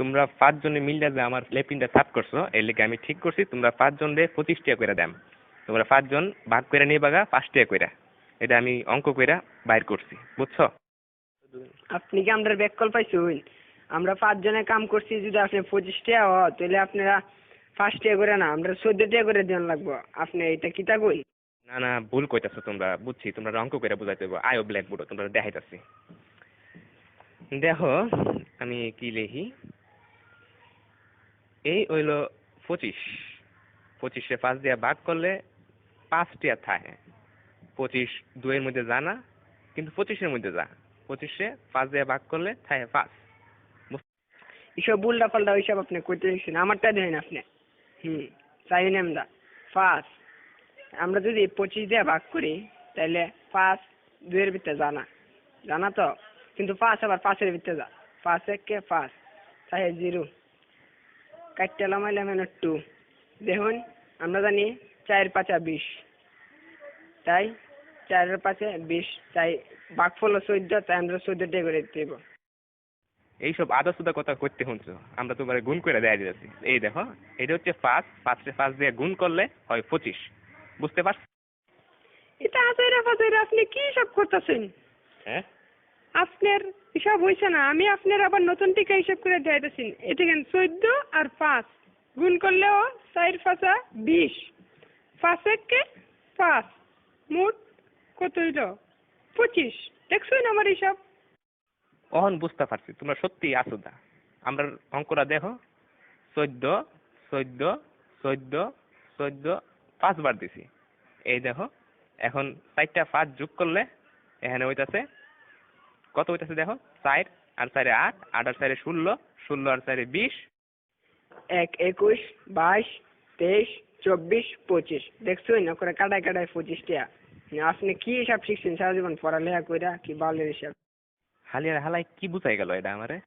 তোমরা 5 জনে মিলে যে আমার লেপিনটা সাফ করছো এর লেগে আমি ঠিক করছি তোমরা 5 জনে 25 টাকা করে দাম। তোমরা 5 জন ভাগ করে নিয়ে বাগা 5 টাকা করে। এটা আমি অঙ্ক কইরা বাইর করছি, বুঝছো? আপনি কি আমরা ব্যাক কল পাইছুন? আমরা 5 জনে কাম করছি, যদি আপনি 25 টাকা হয় তাহলে আপনারা 5 টাকা করে না, আমরা 14 টাকা করে দেন লাগবো। আপনি এটা কিতা কই? না না, ভুল কইতাছো তোমরা, বুঝছি তোমরা অঙ্ক কইরা বুঝাইতে হবে। আয়ো ব্ল্যাক বোর্ড তোমরা দেখাইতাছি। দেখো আমি কি লিখি, এই হইলো 25। 25-এ 5 দিয়ে ভাগ করলে 5 টাকা থাকে। 25 2 এর মধ্যে যা না, কিন্তু 25-এর মধ্যে যা। 25-এ 5 দিয়ে ভাগ করলে থাকে 5। এসব উল্টা পাল্টা ওইসব আপনি কইতে দিচ্ছেন, আমারটা দেন আপনি। চাই আমরা 5, আমরা যদি 25 দিয়ে ভাগ করি তাহলে 5 2 এর ভিতরে জানা জানা তো, কিন্তু 5 আবার 5 এর ভিতরে যা। 5 1 5 তাই 0 কাটতে লামাইলাম 2। দেখুন আমরা জানি 4 5 20, তাই 4 এর 5 20, তাই ভাগফল 14, তাই আমরা 14 টাকা করে দিতে হবে। এইসব আদা সুদা কথা করতে শুনছো, আমরা তোমার গুণ করে দেয়া দিতেছি। এই দেখো এটা হচ্ছে 5, 5-এ 5 দিয়ে গুণ করলে হয় 25, বুঝতে পারছো? এটা আজাইরা ফাজাইরা আপনি কি সব করতেছেন? হ্যাঁ, আপনার হিসাব হয়েছে না, আমি আপনার আবার নতুন টিকা হিসাব করে দেখাইতেছি। এটা কেন 14 আর 5 গুণ করলেও 4 5 20, 5 1 5, মোট কত হইল? 25। দেখছেন আমার হিসাব? অহন বুঝতে পারছি তোমরা সত্যি আসুদা। আমরা অঙ্কটা দেখো, 14 14 14 14 5 বার দিছি। এই দেখো এখন 4টা 5 যোগ করলে এখানে হইতাছে কত হইতাছে দেখো, 4 আর 4 8, 8 আর 4 16, 16 আর 4 20। 1 21 22 23 24 25। দেখছেন না করে কাটায় কাটায় 25 টাকা। আপনি কি হিসাব শিখছেন সারা জীবন পড়ালেখা কইরা, কি বালের হিসাব? হালিয়ার হালাই কি বুঝাই গেল এটা আমারে?